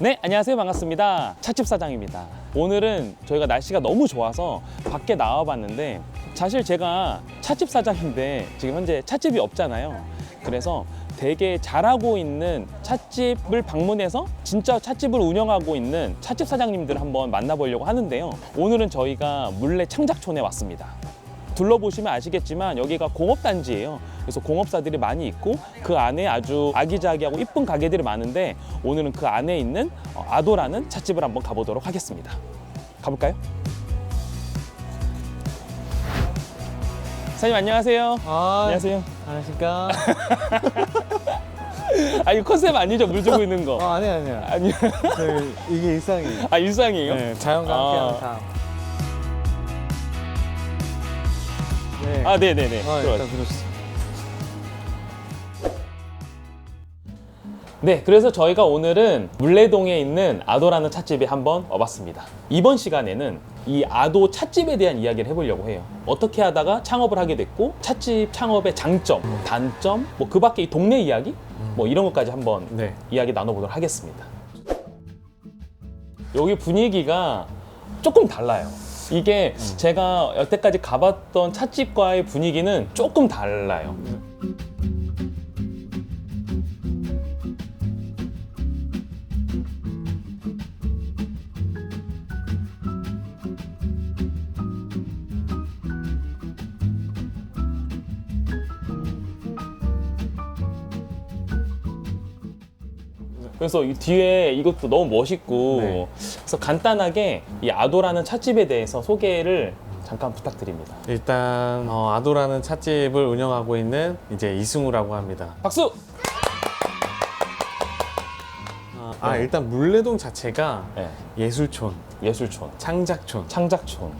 네, 안녕하세요. 반갑습니다. 찻집 사장입니다. 오늘은 저희가 날씨가 너무 좋아서 밖에 나와봤는데, 사실 제가 찻집 사장인데 지금 현재 찻집이 없잖아요. 그래서 되게 잘하고 있는 찻집을 방문해서 진짜 찻집을 운영하고 있는 찻집 사장님들을 한번 만나보려고 하는데요. 오늘은 저희가 물레 창작촌에 왔습니다. 둘러보시면 아시겠지만 여기가 공업단지예요. 그래서 공업사들이 많이 있고 그 안에 아주 아기자기하고 이쁜 가게들이 많은데, 오늘은 그 안에 있는 아도라는 찻집을 한번 가보도록 하겠습니다. 가볼까요? 사장님 안녕하세요. 안녕하세요. 안녕하십니까. 아, 이거 컨셉 아니죠? 물 주고 있는 거. 아니요. 아니요. 이게 일상이에요. 아, 일상이에요? 네, 자연과 함께하는 삶. 네. 아, 네네네. 일단 들어가시죠. 들어주세요. 네, 그래서 저희가 오늘은 물레동에 있는 아도라는 찻집에 한번 와봤습니다. 이번 시간에는 이 아도 찻집에 대한 이야기를 해보려고 해요. 어떻게 하다가 창업을 하게 됐고, 찻집 창업의 장점, 단점, 뭐 그 밖에 이 동네 이야기? 뭐 이런 것까지 한번 네. 이야기 나눠보도록 하겠습니다. 여기 분위기가 조금 달라요. 이게 제가 여태까지 가봤던 찻집과의 분위기는 조금 달라요. 그래서 이 뒤에 이것도 너무 멋있고, 네. 그래서 간단하게 이 아도라는 찻집에 대해서 소개를 잠깐 부탁드립니다. 일단 아도라는 찻집을 운영하고 있는 이제 이승우라고 합니다. 박수! 일단 물레동 자체가 네, 예술촌, 예술촌, 창작촌. 창작촌,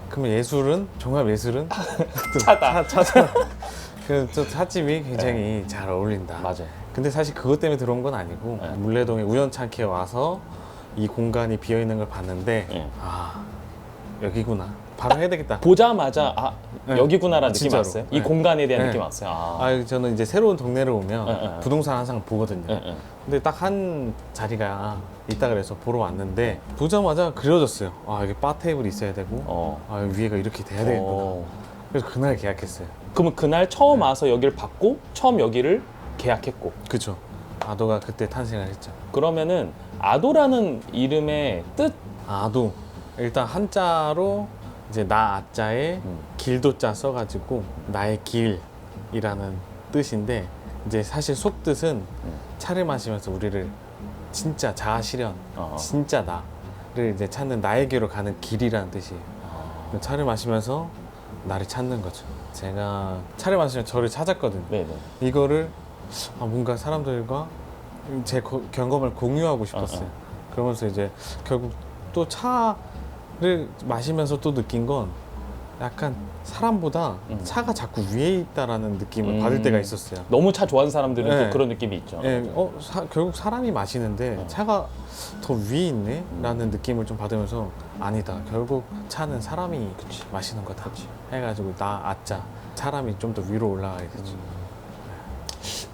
그러면 예술은 종합 예술은 차다. 차다. 그또 찻집이 굉장히 잘 어울린다. 맞아요. 근데 사실 그것 때문에 들어온 건 아니고 네. 물레동에 우연찮게 와서 이 공간이 비어 있는 걸 봤는데 네. 여기구나. 바로 해야 되겠다. 보자마자 네. 여기구나라는 느낌이 진짜로. 왔어요. 이 네. 공간에 대한 네. 느낌이 왔어요. 저는 이제 새로운 동네를 오면 네. 부동산 항상 보거든요. 네. 근데 딱 한 자리가 있다 그래서 보러 왔는데 보자마자 그려졌어요. 여기 바 테이블이 있어야 되고 위에가 이렇게 돼야 되겠구나. 그래서 그날 계약했어요. 그러면 그날 처음 와서 여기를 받고 처음 여기를 계약했고, 그쵸. 아도가 그때 탄생을 했죠. 그러면은 아도라는 이름의 뜻? 아도 일단 한자로 이제 나 아자에 길도자 써가지고 나의 길이라는 뜻인데, 이제 사실 속뜻은 차를 마시면서 우리를 진짜 자아실현, 진짜 나를 이제 찾는 나에게로 가는 길이라는 뜻이에요. 차를 마시면서 나를 찾는 거죠. 제가 차를 마시면서 저를 찾았거든요. 네네. 이거를 뭔가 사람들과 제 경험을 공유하고 싶었어요. 그러면서 이제 결국 또 차를 마시면서 또 느낀 건 약간 사람보다 차가 자꾸 위에 있다라는 느낌을 받을 때가 있었어요. 너무 차 좋아하는 사람들은 네. 또 그런 느낌이 있죠. 예, 결국 사람이 마시는데 차가 더 위에 있네? 라는 느낌을 좀 받으면서 아니다. 결국 차는 사람이 마시는 거다. 해가지고 나 아자 사람이 좀 더 위로 올라가게 되죠.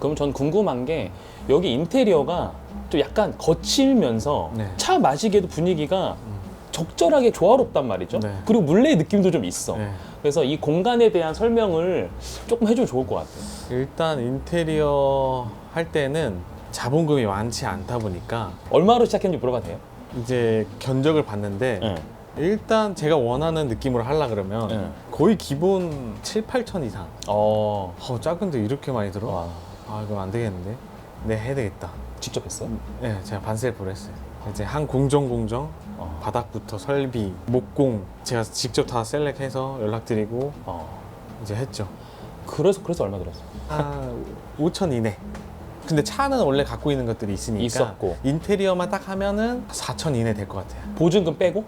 그럼 전 궁금한 게, 여기 인테리어가 좀 약간 거칠면서 네. 차 마시기에도 분위기가 적절하게 조화롭단 말이죠. 네. 그리고 물레의 느낌도 좀 있어. 네. 그래서 이 공간에 대한 설명을 조금 해주면 좋을 것 같아요. 일단 인테리어 할 때는 자본금이 많지 않다 보니까 얼마로 시작했는지 물어봐도 돼요? 이제 견적을 봤는데 네. 일단 제가 원하는 느낌으로 하려 그러면 네. 거의 기본 7, 8천 이상. 작은데 이렇게 많이 들어? 와, 이거 안 되겠는데? 네, 해야 되겠다. 직접 했어요? 네, 제가 반셀프로 했어요. 이제 한 공정 바닥부터 설비, 목공 제가 직접 다 셀렉해서 연락드리고 이제 했죠. 그래서 얼마 들었어요? 5천 이내. 근데 차는 원래 갖고 있는 것들이 있으니까 있었고. 인테리어만 딱 하면은 4천 이내 될 것 같아요. 보증금 빼고?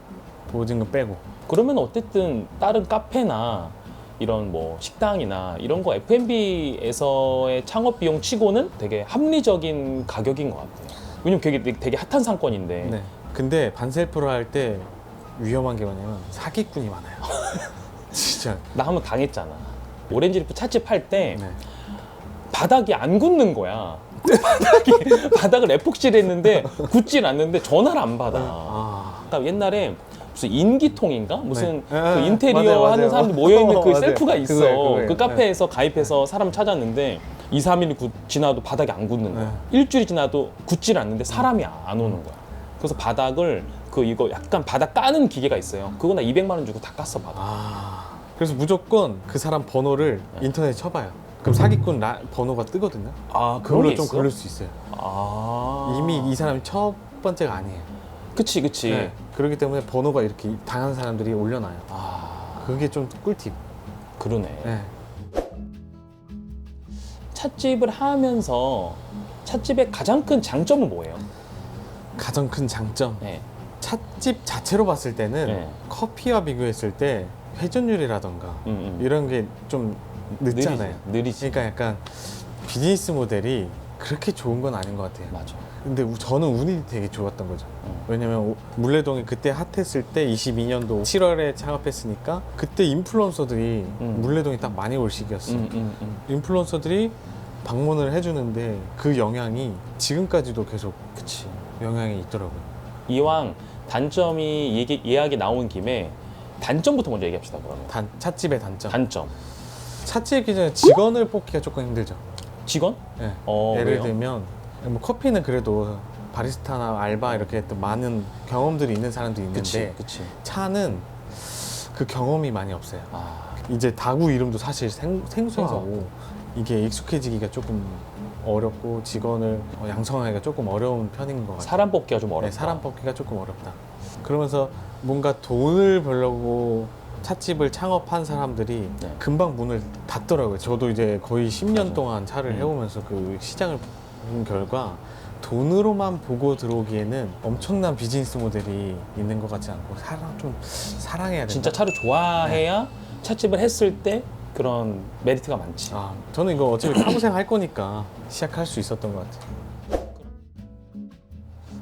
보증금 빼고. 그러면 어쨌든 다른 카페나 이런 뭐 식당이나 이런 거 F&B에서의 창업 비용 치고는 되게 합리적인 가격인 것 같아요. 왜냐면 되게 핫한 상권인데. 네. 근데 반셀프로 할 때 위험한 게 뭐냐면 사기꾼이 많아요. 진짜. 나 한번 당했잖아. 오렌지리프 찻집 할 때 네. 바닥이 안 굳는 거야. 바닥을 에폭시를 했는데 굳질 않는데 전화를 안 받아. 아. 그러니까 옛날에 무슨 인기통인가? 무슨 네. 그 인테리어 맞아요, 하는 맞아요. 사람들 모여있는 그 맞아요. 셀프가 있어. 그거예요. 그 카페에서 가입해서 사람 찾았는데 2, 3일 지나도 바닥이 안 굳는 거야. 일주일이 지나도 굳질 않는데 사람이 안 오는 거야. 그래서 바닥을 이거 약간 바닥 까는 기계가 있어요. 그거 나 200만 원 주고 다 깠어 바닥. 아. 그래서 무조건 그 사람 번호를 인터넷에 쳐봐요. 그럼 사기꾼 번호가 뜨거든요. 아, 그런 그걸로 게 좀 있어? 걸릴 수 있어요. 아. 이미 이 사람이 첫 번째가 아니에요. 그치. 네. 그렇기 때문에 번호가 이렇게 당한 사람들이 올려놔요. 아, 그게 좀 꿀팁. 그러네. 네. 찻집을 하면서 찻집의 가장 큰 장점은 뭐예요? 가장 큰 장점. 네. 찻집 자체로 봤을 때는 네. 커피와 비교했을 때 회전율이라던가 이런 게 좀 늦잖아요. 느리지. 그러니까 약간 비즈니스 모델이 그렇게 좋은 건 아닌 것 같아요. 맞아. 근데 저는 운이 되게 좋았던 거죠. 왜냐면 물레동이 그때 핫했을 때 22년도 7월에 창업했으니까 그때 인플루언서들이 물레동이 딱 많이 올 시기였어. 인플루언서들이 방문을 해주는데 그 영향이 지금까지도 계속 그치. 영향이 있더라고요. 이왕 단점이 예약이 나온 김에 단점부터 먼저 얘기합시다. 그러면 찻집의 단점. 단점. 찻집 기존에 직원을 뽑기가 조금 힘들죠. 직원? 네. 어, 예를 왜요? 들면 뭐 커피는 그래도 바리스타나 알바 이렇게 또 많은 경험들이 있는 사람도 있는데 그치. 차는 그 경험이 많이 없어요. 아, 이제 다구 이름도 사실 생소하고 이게 익숙해지기가 조금 어렵고 직원을 양성하기가 조금 어려운 편인 것 같아요. 사람 뽑기가 좀 어렵다. 네, 사람 뽑기가 조금 어렵다. 그러면서 뭔가 돈을 벌려고 찻집을 창업한 사람들이 네. 금방 문을 닫더라고요. 저도 이제 거의 10년 맞아. 동안 차를 해오면서 그 시장을 본 결과 돈으로만 보고 들어오기에는 엄청난 비즈니스 모델이 있는 것 같지 않고 좀 사랑해야 된다. 진짜 차를 좋아해야 찻집을 했을 때 그런 메리트가 많지. 아, 저는 이거 어차피 평생 할 거니까 시작할 수 있었던 것 같아요.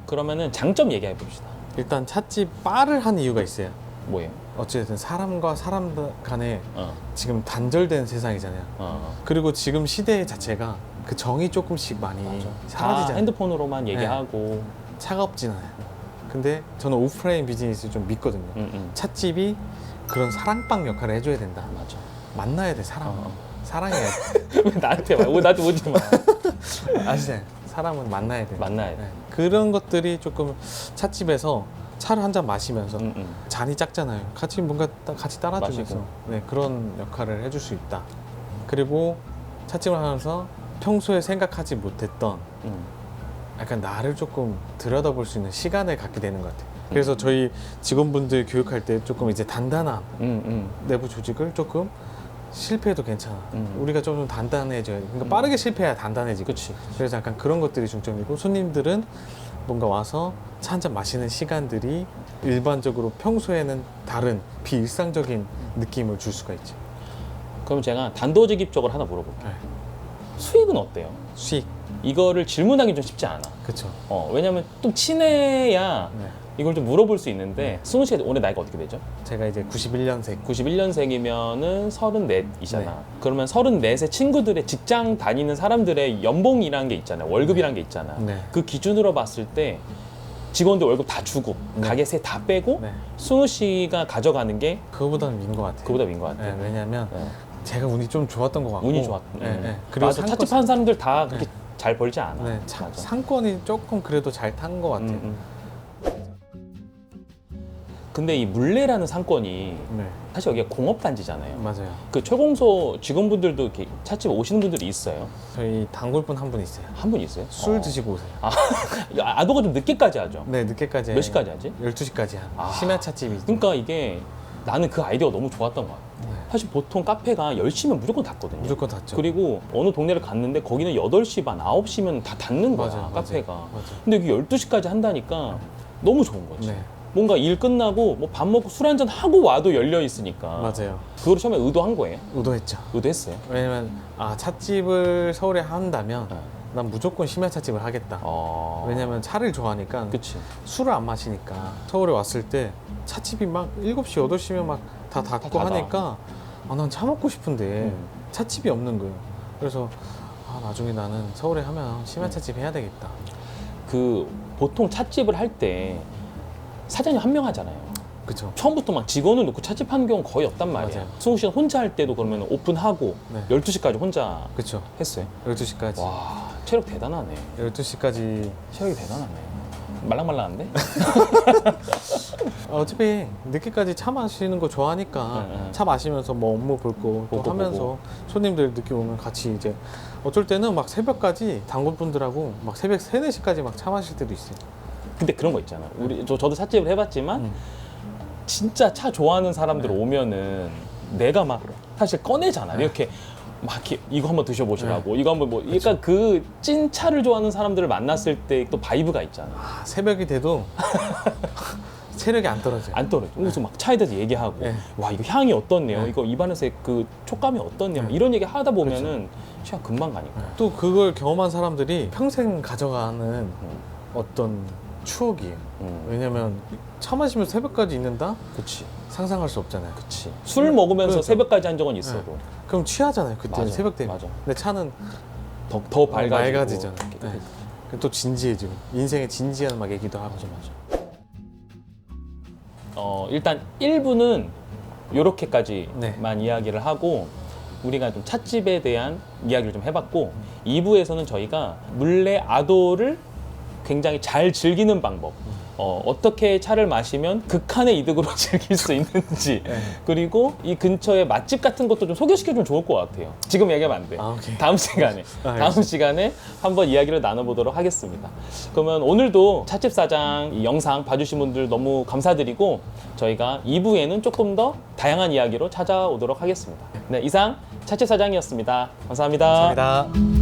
그러면은 장점 얘기해 봅시다. 일단 찻집 바를 한 이유가 있어요. 뭐예요? 어쨌든 사람과 사람 간에 어, 지금 단절된 세상이잖아요. 어. 그리고 지금 시대 자체가 그 정이 조금씩 많이 다 사라지잖아요. 핸드폰으로만 얘기하고. 차갑지나요. 근데 저는 오프라인 비즈니스 좀 믿거든요. 찻집이 그런 사랑방 역할을 해줘야 된다. 맞아. 만나야 돼, 사람. 어. 사랑해야 돼. 왜 나한테 와? 왜 나한테 오지 마. 아시잖아요. 사람은 만나야 돼. 만나야 돼. 네. 그런 것들이 조금 찻집에서 차를 한 잔 마시면서 응. 잔이 작잖아요. 같이 뭔가 같이 따라주면서 마시고. 네, 그런 역할을 해줄 수 있다. 그리고 찻집을 하면서 평소에 생각하지 못했던 응. 약간 나를 조금 들여다볼 수 있는 시간을 갖게 되는 것 같아요. 그래서 저희 직원분들 교육할 때 조금 이제 단단한 내부 조직을 조금 실패해도 괜찮아. 우리가 좀 단단해져야 돼. 그러니까 빠르게 실패해야 단단해지고. 그치. 그래서 약간 그런 것들이 중점이고 손님들은 뭔가 와서 차 한 잔 마시는 시간들이 일반적으로 평소에는 다른 비일상적인 느낌을 줄 수가 있죠. 그럼 제가 단도직입적으로 하나 물어볼게요. 네. 수익은 어때요? 수익. 이거를 질문하기 좀 쉽지 않아. 그쵸. 왜냐면 좀 친해야 네. 이걸 좀 물어볼 수 있는데 승우 씨가 올해 나이가 어떻게 되죠? 제가 이제 91년생. 91년생이면은 34이잖아. 네. 그러면 34세 친구들의 직장 다니는 사람들의 연봉이라는 게 있잖아요. 월급이라는 게 있잖아. 네. 그 기준으로 봤을 때 직원들 월급 다 주고 네. 가게세 다 빼고 네. 승우 씨가 가져가는 게 그거보다는 민 것 같아요. 그보다 민 것 같아. 네, 왜냐면 네. 제가 운이 좀 좋았던 것 같고. 운이 좋았. 네, 네. 그리고 맞아. 찻집 하는 사람들 다 그렇게 잘 벌지 않아. 네, 맞아. 상권이 조금 그래도 잘 탄 것 같아요. 근데 이 물레라는 상권이 네, 사실 여기가 공업단지잖아요. 맞아요. 그 철공소 직원분들도 이렇게 찻집 오시는 분들이 있어요. 저희 단골분 한 분 있어요. 한 분 있어요? 술 드시고 오세요. 아도가 좀 늦게까지 하죠. 네, 늦게까지. 몇 시까지 하지? 12시까지 한 아. 심야 찻집이 있죠. 그러니까 이게 나는 그 아이디어가 너무 좋았던 거야. 사실 보통 카페가 10시면 무조건 닫거든요. 무조건 닫죠. 그리고 어느 동네를 갔는데 거기는 8시 반, 9시면 다 닫는 거야, 맞아요, 카페가. 맞아요. 근데 여기 12시까지 한다니까 너무 좋은 거지. 네, 뭔가 일 끝나고 뭐 밥 먹고 술 한잔 하고 와도 열려 있으니까. 맞아요. 그걸 처음에 의도한 거예요? 의도했죠. 의도했어요. 왜냐면 찻집을 서울에 한다면 네. 난 무조건 심야 찻집을 하겠다. 왜냐면 차를 좋아하니까 그치. 술을 안 마시니까 서울에 왔을 때 찻집이 막 7시, 8시면 막 다 닫고 닫아. 하니까 난 차 먹고 싶은데 찻집이 없는 거예요. 그래서 아, 나중에 나는 서울에 하면 심야 찻집 해야 되겠다. 그 보통 찻집을 할 때 사장님 한 명 하잖아요. 그쵸. 처음부터 막 직원을 놓고 찻집 하는 경우는 거의 없단 말이에요. 맞아요. 승우 씨는 혼자 할 때도 그러면 오픈하고 네. 12시까지 혼자 그쵸. 했어요. 12시까지. 와, 체력 대단하네. 12시까지. 체력이 대단하네. 말랑말랑한데? 어차피 늦게까지 차 마시는 거 좋아하니까 응, 응. 차 마시면서 뭐 업무 볼 거 보고, 하면서 손님들 늦게 오면 같이 이제 어쩔 때는 막 새벽까지 단골분들하고 막 새벽 3, 4시까지 막 차 마실 때도 있어요. 근데 그런 거 있잖아. 저도 찻집을 해봤지만 음. 진짜 차 좋아하는 사람들 네. 오면은 내가 막 사실 꺼내잖아. 네. 이렇게 막 이렇게 이거 한번 드셔보시라고. 이거 한번 뭐 그러니까 그 찐 차를 좋아하는 사람들을 만났을 때 또 바이브가 있잖아. 아, 새벽이 돼도 체력이 안 떨어져요. 안 떨어져. 그래서 막 차에 대해서 얘기하고, 네. 와 이거 향이 어떻네요. 네. 이거 입안에서의 그 촉감이 어떻네요. 네. 이런 얘기 하다 보면은 시간 금방 가니까. 또 그걸 경험한 사람들이 평생 가져가는 어떤 추억이에요. 왜냐면 차 마시면 새벽까지 있는다? 그치. 상상할 수 없잖아요. 그치. 술 먹으면서 그렇죠. 새벽까지 한 적은 있어도 그럼 취하잖아요. 그때 맞아, 새벽 되면. 맞아. 근데 차는 더 밝아지고. 맑아지잖아요. 이렇게. 네. 그럼 또 진지해지고 인생의 진지한 막 얘기도 하고. 맞아. 일단 1부는 요렇게까지만 네. 이야기를 하고 우리가 좀 찻집에 대한 이야기를 좀 해봤고 2부에서는 저희가 물레 아도를 굉장히 잘 즐기는 방법 어떻게 차를 마시면 극한의 이득으로 즐길 수 있는지 네. 그리고 이 근처에 맛집 같은 것도 좀 소개시켜주면 좋을 것 같아요. 지금 얘기하면 안 돼. 아, 오케이. 다음 시간에 알겠습니다. 시간에 한번 이야기를 나눠보도록 하겠습니다. 그러면 오늘도 찻집 사장 이 영상 봐주신 분들 너무 감사드리고 저희가 2부에는 조금 더 다양한 이야기로 찾아오도록 하겠습니다. 네, 이상 찻집 사장이었습니다. 감사합니다. 감사합니다.